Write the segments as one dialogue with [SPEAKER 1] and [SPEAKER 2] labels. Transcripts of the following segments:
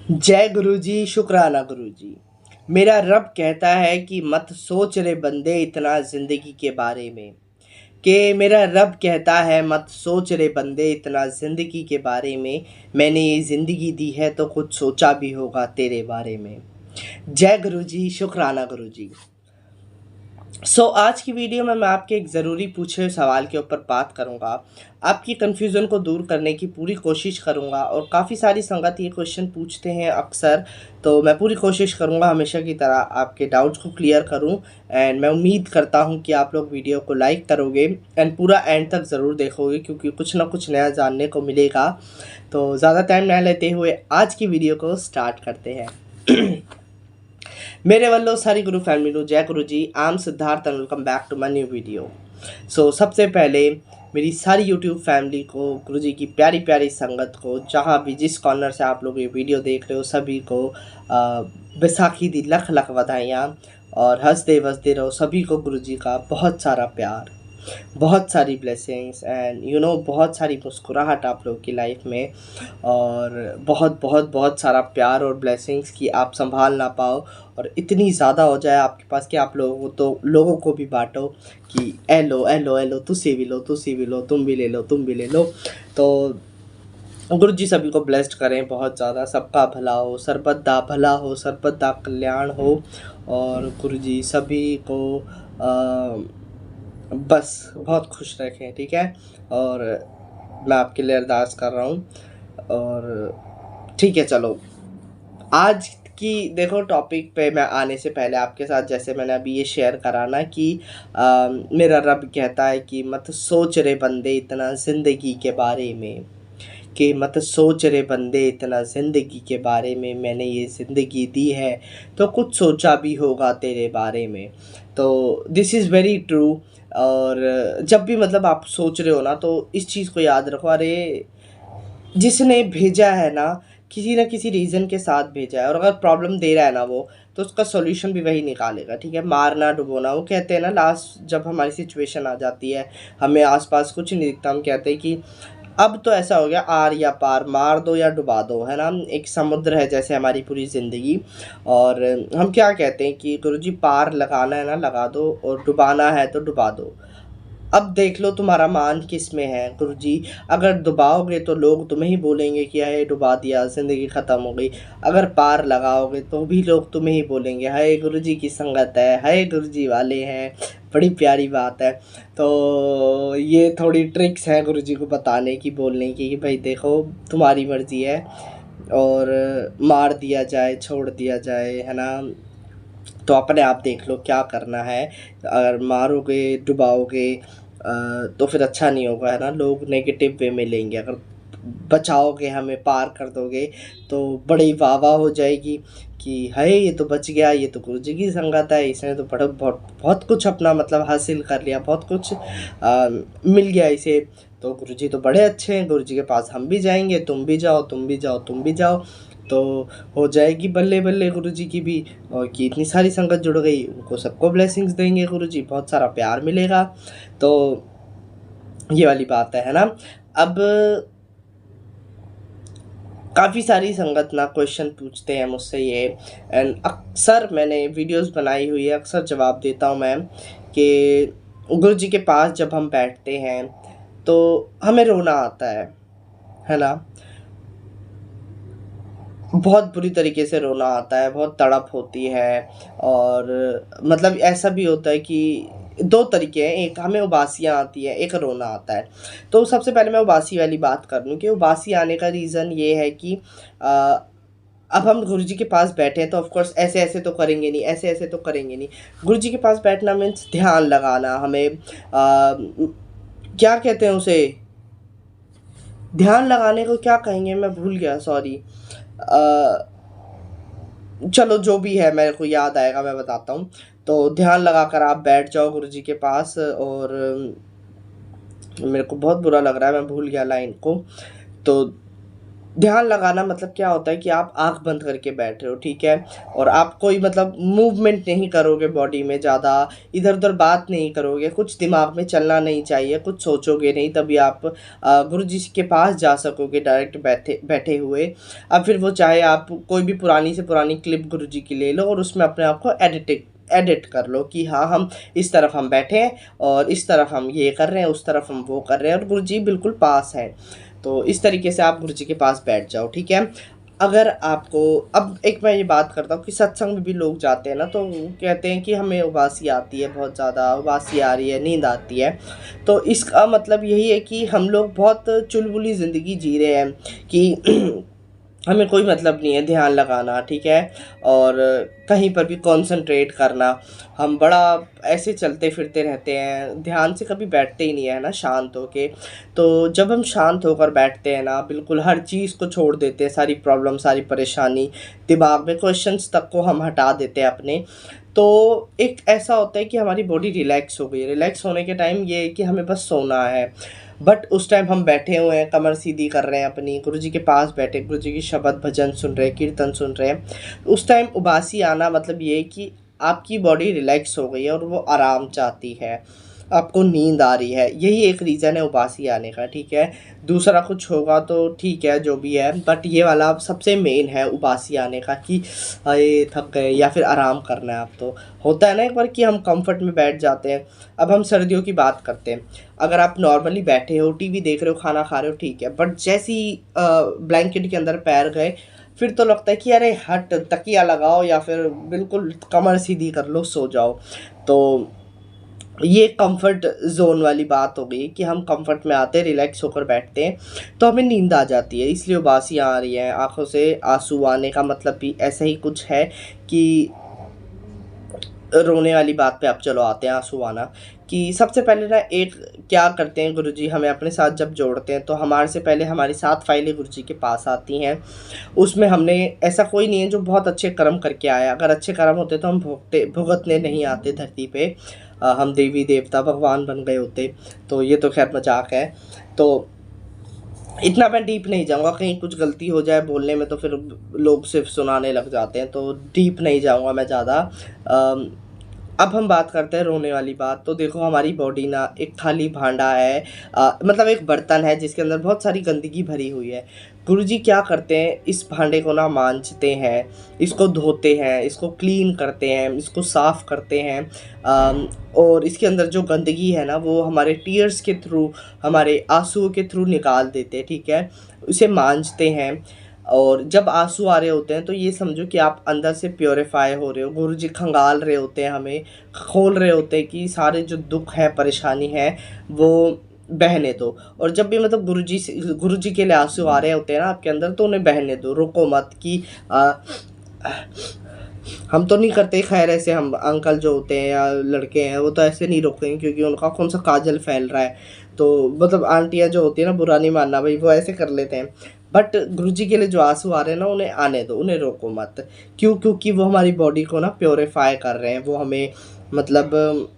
[SPEAKER 1] जय गुरु जी, शुक्राना गुरु जी। मेरा रब कहता है कि मत सोच रे बंदे इतना ज़िंदगी के बारे में। कि मेरा रब कहता है मत सोच रे बंदे इतना ज़िंदगी के बारे में। मैंने ये ज़िंदगी दी है तो कुछ सोचा भी होगा तेरे बारे में। जय गुरु जी, शुक्राना गुरु जी। आज की वीडियो में मैं आपके एक ज़रूरी पूछे हुए सवाल के ऊपर बात करूँगा। आपकी कन्फ्यूज़न को दूर करने की पूरी कोशिश करूँगा और काफ़ी सारी संगत ये क्वेश्चन पूछते हैं अक्सर, तो मैं पूरी कोशिश करूँगा हमेशा की तरह आपके डाउट्स को क्लियर करूँ। एंड मैं उम्मीद करता हूँ कि आप लोग वीडियो को लाइक करोगे एंड पूरा एंड तक ज़रूर देखोगे, क्योंकि कुछ ना कुछ नया जानने को मिलेगा। तो ज़्यादा टाइम ना लेते हुए आज की वीडियो को स्टार्ट करते हैं। मेरे वालों सारी गुरु फैमिली नु जय गुरु जी। I am Siddharth and welcome back to my new video. सबसे पहले मेरी सारी यूट्यूब फैमिली को, गुरु जी की प्यारी प्यारी संगत को, जहाँ भी जिस कॉर्नर से आप लोग ये वीडियो देख रहे हो सभी को बैसाखी दी लख लख बधाइयाँ और हंसते वसते रहो। सभी को गुरु जी का बहुत सारा प्यार, बहुत सारी ब्लेसिंग्स एंड बहुत सारी मुस्कुराहट आप लोगों की लाइफ में, और बहुत बहुत बहुत सारा प्यार और ब्लेसिंग्स कि आप संभाल ना पाओ और इतनी ज़्यादा हो जाए आपके पास कि आप लोगों को भी बांटो कि ए लो ए लो ए लो, तुसी भी लो तुसी भी लो, तुम भी ले लो तुम भी ले लो। तो गुरु जी सभी को ब्लेस्ड करें बहुत ज़्यादा, सबका भला हो, सर्बत दा भला हो, सर्बत दा कल्याण हो। और गुरु जी सभी को बस बहुत खुश रखें, ठीक है। और मैं आपके लिए अरदास कर रहा हूँ। और ठीक है, चलो आज की देखो टॉपिक पे मैं आने से पहले आपके साथ, जैसे मैंने अभी ये शेयर करा ना कि मेरा रब कहता है कि मत सोच रे बंदे इतना ज़िंदगी के बारे में। कि मत सोच रे बंदे इतना ज़िंदगी के बारे में, मैंने ये ज़िंदगी दी है तो कुछ सोचा भी होगा तेरे बारे में। तो दिस इज़ वेरी ट्रू। और जब भी मतलब आप सोच रहे हो ना, तो इस चीज़ को याद रखो, अरे जिसने भेजा है ना, किसी न किसी रीज़न के साथ भेजा है, और अगर प्रॉब्लम दे रहा है ना वो, तो उसका सॉल्यूशन भी वही निकालेगा, ठीक है। मारना डुबोना, वो कहते हैं ना, लास्ट जब हमारी सिचुएशन आ जाती है, हमें आस-पास कुछ नहीं दिखता, हम कहते हैं कि अब तो ऐसा हो गया आर या पार, मार दो या डुबा दो, है ना। एक समुद्र है जैसे हमारी पूरी ज़िंदगी। और हम क्या कहते हैं कि गुरुजी पार लगाना है ना लगा दो, और डुबाना है तो डुबा दो। अब देख लो तुम्हारा मान किस में है गुरुजी। अगर डुबाओगे तो लोग तुम्हें ही बोलेंगे कि हाय डुबा दिया, ज़िंदगी ख़त्म हो गई। अगर पार लगाओगे तो भी लोग तुम्हें ही बोलेंगे हाय गुरुजी की संगत है, हाय गुरुजी वाले हैं। बड़ी प्यारी बात है। तो ये थोड़ी ट्रिक्स हैं गुरुजी को बताने की, बोलने की कि भाई देखो तुम्हारी मर्ज़ी है, और मार दिया जाए छोड़ दिया जाए, है ना। तो अपने आप देख लो क्या करना है। अगर मारोगे डुबाओगे तो फिर अच्छा नहीं होगा, है ना। लोग नेगेटिव वे में लेंगे। अगर बचाओगे, हमें पार कर दोगे, तो बड़ी वाह-वाह हो जाएगी कि हाय ये तो बच गया, ये तो गुरु जी की संगत है, इसने तो बड़ा बहुत बहुत कुछ अपना मतलब हासिल कर लिया, बहुत कुछ मिल गया इसे। तो गुरु जी तो बड़े अच्छे हैं, गुरु जी के पास हम भी जाएँगे, तुम भी जाओ, तुम भी जाओ, तुम भी जाओ। तो हो जाएगी बल्ले-बल्ले गुरुजी की भी, और कि इतनी सारी संगत जुड़ गई, उनको सबको ब्लेसिंग्स देंगे गुरुजी, बहुत सारा प्यार मिलेगा। तो ये वाली बात है ना। अब काफ़ी सारी संगत ना क्वेश्चन पूछते हैं मुझसे ये, एंड अक्सर मैंने वीडियोस बनाई हुई है, अक्सर जवाब देता हूँ मैं कि गुरुजी के पास जब हम बैठते हैं तो हमें रोना आता है ना। बहुत बुरी तरीके से रोना आता है, बहुत तड़प होती है। और मतलब ऐसा भी होता है कि 2 तरीके हैं, एक हमें उबासियाँ आती हैं, एक रोना आता है। तो सबसे पहले मैं उबासी वाली बात कर लूँ कि उबासी आने का रीज़न ये है कि अ, अब हम गुरुजी के पास बैठे हैं तो ऑफ़ कोर्स ऐसे-ऐसे तो करेंगे नहीं, ऐसे-ऐसे तो करेंगे नहीं। गुरुजी के पास बैठना मीन्स ध्यान लगाना, हमें क्या कहते हैं उसे? ध्यान लगाने को क्या कहेंगे, मैं भूल गया, सॉरी। अ, चलो जो भी है मेरे को याद आएगा मैं बताता हूँ। तो ध्यान लगाकर आप बैठ जाओ गुरुजी के पास, और मेरे को बहुत बुरा लग रहा है, मैं भूल गया लाइन को। तो ध्यान लगाना मतलब क्या होता है कि आप आँख बंद करके बैठ रहे हो, ठीक है? और आप कोई मतलब मूवमेंट नहीं करोगे बॉडी में ज़्यादा, इधर-उधर बात नहीं करोगे, कुछ दिमाग में चलना नहीं चाहिए, कुछ सोचोगे नहीं, तभी आप गुरुजी के पास जा सकोगे डायरेक्ट बैठे बैठे हुए। अब फिर वो चाहे आप कोई भी पुरानी से पुरानी क्लिप गुरुजी की ले लो और उसमें अपने आप को एडिट कर लो कि हाँ, हम इस तरफ हम बैठे हैं और इस तरफ हम ये कर रहे हैं, उस तरफ हम वो कर रहे हैं और गुरुजी बिल्कुल पास हैं। तो इस तरीके से आप गुरुजी के पास बैठ जाओ, ठीक है? अगर आपको अब एक मैं ये बात करता हूँ कि सत्संग में भी लोग जाते हैं ना, तो वो कहते हैं कि हमें उबासी आती है, बहुत ज़्यादा उबासी आ रही है, नींद आती है। तो इसका मतलब यही है कि हम लोग बहुत चुलबुली ज़िंदगी जी रहे हैं कि हमें कोई मतलब नहीं है ध्यान लगाना, ठीक है? और कहीं पर भी कॉन्सन्ट्रेट करना। हम बड़ा ऐसे चलते फिरते रहते हैं, ध्यान से कभी बैठते ही नहीं है ना शांत होके। तो जब हम शांत होकर बैठते हैं ना, बिल्कुल हर चीज़ को छोड़ देते हैं, सारी प्रॉब्लम, सारी परेशानी, दिमाग में क्वेश्चंस तक को हम हटा देते हैं अपने। तो एक ऐसा होता है कि हमारी बॉडी रिलैक्स हो गई है। रिलैक्स होने के टाइम ये है कि हमें बस सोना है। बट उस टाइम हम बैठे हुए हैं, कमर सीधी कर रहे हैं अपनी, गुरुजी के पास बैठे, गुरुजी की शब्द भजन सुन रहे हैं, कीर्तन सुन रहे हैं। उस टाइम उबासी आना मतलब ये है कि आपकी बॉडी रिलैक्स हो गई है और वो आराम चाहती है, आपको नींद आ रही है। यही एक रीज़न है उबासी आने का, ठीक है? दूसरा कुछ होगा तो ठीक है, जो भी है, बट ये वाला सबसे मेन है उबासी आने का कि अरे थक गए या फिर आराम करना है। अब तो होता है ना एक बार कि हम कंफर्ट में बैठ जाते हैं। अब हम सर्दियों की बात करते हैं। अगर आप नॉर्मली बैठे हो, टीवी देख रहे हो, खाना खा रहे हो, ठीक है, बट जैसे ही ब्लैंकेट के अंदर पैर गए, फिर तो लगता है कि अरे हट, तकिया लगाओ या फिर बिल्कुल कमर सीधी कर लो, सो जाओ। तो ये कंफर्ट ज़ोन वाली बात हो गई कि हम कंफर्ट में आते हैं, रिलैक्स होकर बैठते हैं, तो हमें नींद आ जाती है, इसलिए उबासियाँ आ रही हैं, आँखों से आँसू आने का मतलब भी ऐसा ही कुछ है कि रोने वाली बात पे अब चलो आते हैं आँसू आना। कि सबसे पहले ना एक क्या करते हैं गुरुजी, हमें अपने साथ जब जोड़ते हैं तो हमारे से पहले हमारी 7 फाइलें गुरुजी के पास आती हैं। उसमें हमने ऐसा कोई नहीं है जो बहुत अच्छे कर्म करके आया, अगर अच्छे कर्म होते तो हम भुगतने नहीं आते धरती पे। हम देवी देवता भगवान बन गए होते। तो ये तो खैर मजाक है। तो इतना मैं डीप नहीं जाऊँगा, कहीं कुछ गलती हो जाए बोलने में तो फिर लोग सिर्फ सुनाने लग जाते हैं, तो डीप नहीं जाऊँगा मैं ज़्यादा। अब हम बात करते हैं रोने वाली बात। तो देखो, हमारी बॉडी ना एक खाली भांडा है, मतलब एक बर्तन है जिसके अंदर बहुत सारी गंदगी भरी हुई है। गुरुजी क्या करते हैं, इस भांडे को ना मांजते हैं, इसको धोते हैं, इसको क्लीन करते हैं, इसको साफ़ करते हैं। और इसके अंदर जो गंदगी है ना, वो हमारे टीयर्स के थ्रू, हमारे आंसुओं के थ्रू निकाल देते हैं, ठीक है? उसे मांजते हैं। और जब आंसू आ रहे होते हैं तो ये समझो कि आप अंदर से प्योरीफाई हो रहे हो। गुरुजी खंगाल रहे होते हैं, हमें खोल रहे होते हैं कि सारे जो दुख है, परेशानी है, वो बहने दो। और जब भी मतलब गुरुजी के लिए आंसू आ रहे होते हैं ना आपके अंदर, तो उन्हें बहने दो, रोको मत कि हम तो नहीं करते खैर ऐसे। हम अंकल जो होते हैं या लड़के हैं वो तो ऐसे नहीं रोकेंगे, क्योंकि उनका कौन सा काजल फैल रहा है। तो मतलब आंटियाँ जो होती है ना, बुरा नहीं मानना भाई, वो ऐसे कर लेते हैं। बट गुरुजी के लिए जो आंसू आ रहे हैं ना, उन्हें आने दो, उन्हें रोको मत। क्यों? क्योंकि वो हमारी बॉडी को ना प्योरीफाई कर रहे हैं, वो हमें मतलब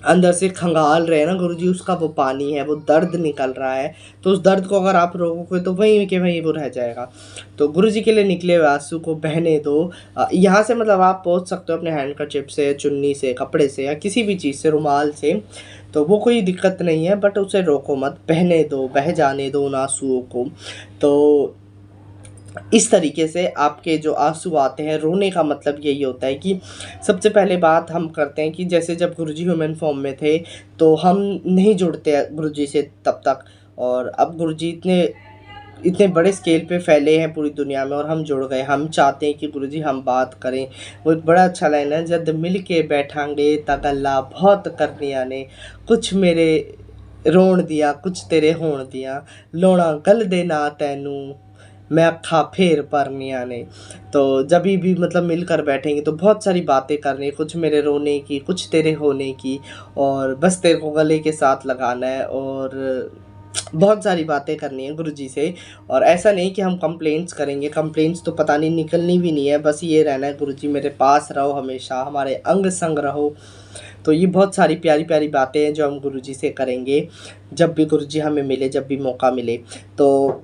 [SPEAKER 1] अंदर से खंगाल रहे हैं ना गुरुजी, उसका वो पानी है, वो दर्द निकल रहा है। तो उस दर्द को अगर आप रोकोगे तो वहीं के वहीं वो रह जाएगा। तो गुरुजी के लिए निकले हुए आंसू को बहने दो। यहाँ से मतलब आप पोंछ सकते हो अपने हैंडकरचिप से, चुन्नी से, कपड़े से या किसी भी चीज़ से, रुमाल से। तो वो कोई दिक्कत नहीं है, बट उसे रोको मत, बहने दो, बह जाने दो उन आंसुओं को। तो इस तरीके से आपके जो आंसू आते हैं, रोने का मतलब यही होता है कि सबसे पहले बात हम करते हैं कि जैसे जब गुरुजी ह्यूमन फॉर्म में थे तो हम नहीं जुड़ते गुरुजी से तब तक। और अब गुरुजी इतने इतने बड़े स्केल पे फैले हैं पूरी दुनिया में और हम जुड़ गए। हम चाहते हैं कि गुरुजी हम बात करें। वो एक बड़ा अच्छा लाइन है, जद मिल के बैठांगे ता गल्ला बहुत करनिया ने, कुछ मेरे रोण दिया, कुछ तेरे होण दिया, लोणा गल दे ना तैनू, मैं अखा फेर परनिया ने। तो जब भी मतलब मिलकर बैठेंगे तो बहुत सारी बातें करनी, कुछ मेरे रोने की, कुछ तेरे होने की, और बस तेरे को गले के साथ लगाना है और बहुत सारी बातें करनी है गुरुजी से। और ऐसा नहीं कि हम कंप्लेंट्स करेंगे, कंप्लेंट्स तो पता नहीं निकलनी भी नहीं है, बस ये रहना है गुरुजी मेरे पास रहो, हमेशा हमारे अंग संग रहो। तो ये बहुत सारी प्यारी प्यारी बातें हैं जो हम गुरुजी से करेंगे जब भी गुरुजी हमें मिले, जब भी मौका मिले। तो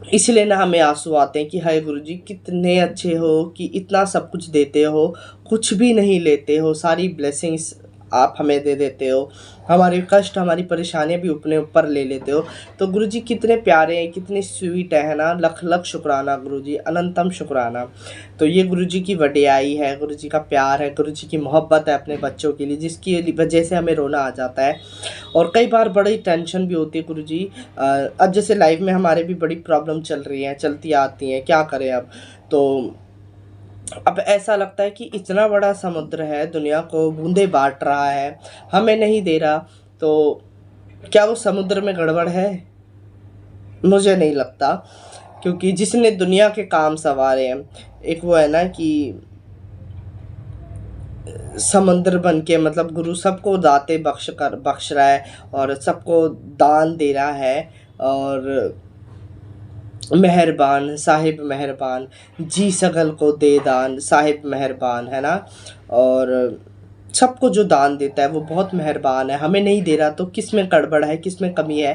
[SPEAKER 1] इसलिए ना हमें आंसू आते हैं कि हाय गुरुजी कितने अच्छे हो कि इतना सब कुछ देते हो, कुछ भी नहीं लेते हो, सारी ब्लेसिंग्स आप हमें दे देते हो, हमारे कष्ट हमारी परेशानियां भी अपने ऊपर ले लेते हो। तो गुरुजी कितने प्यारे हैं, कितने स्वीट है ना। लख लख शुक्राना गुरुजी, अनंतम शुक्राना। तो ये गुरुजी की वडियाई है, गुरुजी का प्यार है, गुरुजी की मोहब्बत है अपने बच्चों के लिए, जिसकी वजह से हमें रोना आ जाता है। और कई बार बड़ी टेंशन भी होती है गुरुजी। अब जैसे लाइफ में हमारे भी बड़ी प्रॉब्लम चल रही हैं, चलती आती हैं, क्या करें अब। तो अब ऐसा लगता है कि इतना बड़ा समुद्र है, दुनिया को बूंदे बांट रहा है, हमें नहीं दे रहा। तो क्या वो समुद्र में गड़बड़ है? मुझे नहीं लगता, क्योंकि जिसने दुनिया के काम संवारे हैं, एक वो है ना कि समुद्र बन के, मतलब गुरु सबको दाते बख्श रहा है और सबको दान दे रहा है। और मेहरबान साहिब मेहरबान, जी सगल को दे दान साहिब मेहरबान, है ना। और सबको जो दान देता है वो बहुत मेहरबान है। हमें नहीं दे रहा तो किस में गड़बड़ है, किस में कमी है।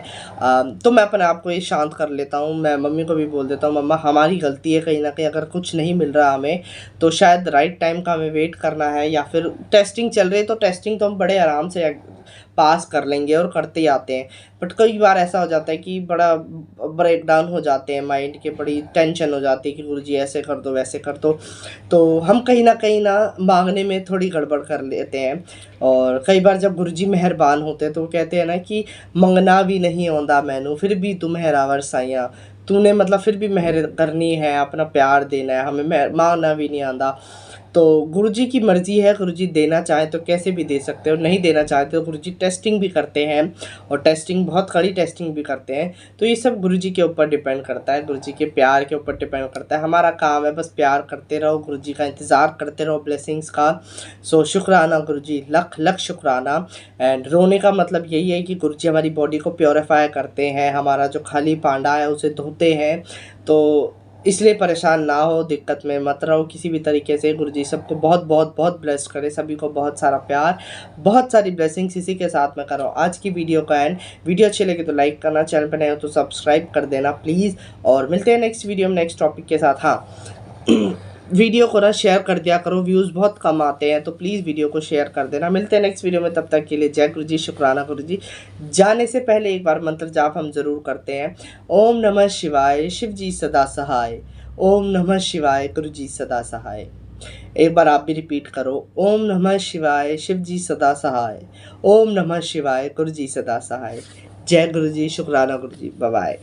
[SPEAKER 1] तो मैं अपने आप को ये शांत कर लेता हूँ। मैं मम्मी को भी बोल देता हूँ, मम्मा हमारी गलती है कहीं ना कहीं, अगर कुछ नहीं मिल रहा हमें तो शायद राइट टाइम का हमें वेट करना है, या फिर टेस्टिंग चल रही है तो टेस्टिंग तो हम बड़े आराम से पास कर लेंगे और करते ही आते हैं। बट कई बार ऐसा हो जाता है कि बड़ा ब्रेक डाउन हो जाते हैं माइंड के, बड़ी टेंशन हो जाती है कि गुरुजी ऐसे कर दो वैसे कर दो। तो हम कहीं ना मांगने में थोड़ी गड़बड़ कर लेते हैं। और कई बार जब गुरुजी मेहरबान होते हैं तो वो कहते हैं ना कि मंगना भी नहीं आंदा मैनू फिर भी तू मेहरावर साइया, तूने मतलब फिर भी मेहर करनी है, अपना प्यार देना है, हमें मांगना भी नहीं आंदा। तो गुरुजी की मर्ज़ी है, गुरुजी देना चाहे तो कैसे भी दे सकते हो, नहीं देना चाहते तो गुरुजी टेस्टिंग भी करते हैं, और टेस्टिंग बहुत कड़ी टेस्टिंग भी करते हैं। तो ये सब गुरुजी के ऊपर डिपेंड करता है, गुरुजी के प्यार के ऊपर डिपेंड करता है। हमारा काम है बस प्यार करते रहो, गुरुजी का इंतज़ार करते रहो ब्लेसिंग्स का। सो शुक्राना गुरुजी, लख लख शुक्राना। एंड रोने का मतलब यही है कि गुरुजी हमारी बॉडी को प्योरीफाई करते हैं, हमारा जो खाली पांडा है उसे धोते हैं। तो इसलिए परेशान ना हो, दिक्कत में मत रहो किसी भी तरीके से। गुरुजी सबको बहुत बहुत बहुत ब्लेस करे, सभी को बहुत सारा प्यार, बहुत सारी ब्लेसिंग्स इसी के साथ में करो। आज की वीडियो का एंड, वीडियो अच्छी लगे तो लाइक करना, चैनल पर नए हो तो सब्सक्राइब कर देना प्लीज़। और मिलते हैं नेक्स्ट वीडियो में नेक्स्ट टॉपिक के साथ। हाँ वीडियो को ना शेयर कर दिया करो, व्यूज़ बहुत कम आते हैं, तो प्लीज़ वीडियो को शेयर कर देना। मिलते हैं नेक्स्ट वीडियो में, तब तक के लिए जय गुरुजी, शुक्राना गुरुजी। जाने से पहले एक बार मंत्र जाप हम ज़रूर करते हैं। ओम नमः शिवाय, शिव जी सदा सहाय। ओम नमः शिवाय, गुरुजी सदा सहाय। एक बार आप भी रिपीट करो, ओम नमः शिवाय, शिव जी सदा सहाय। ओम नमः शिवाय, गुरुजी सदा सहाय। जय गुरुजी, शुक्राना गुरुजी, बाय बाय।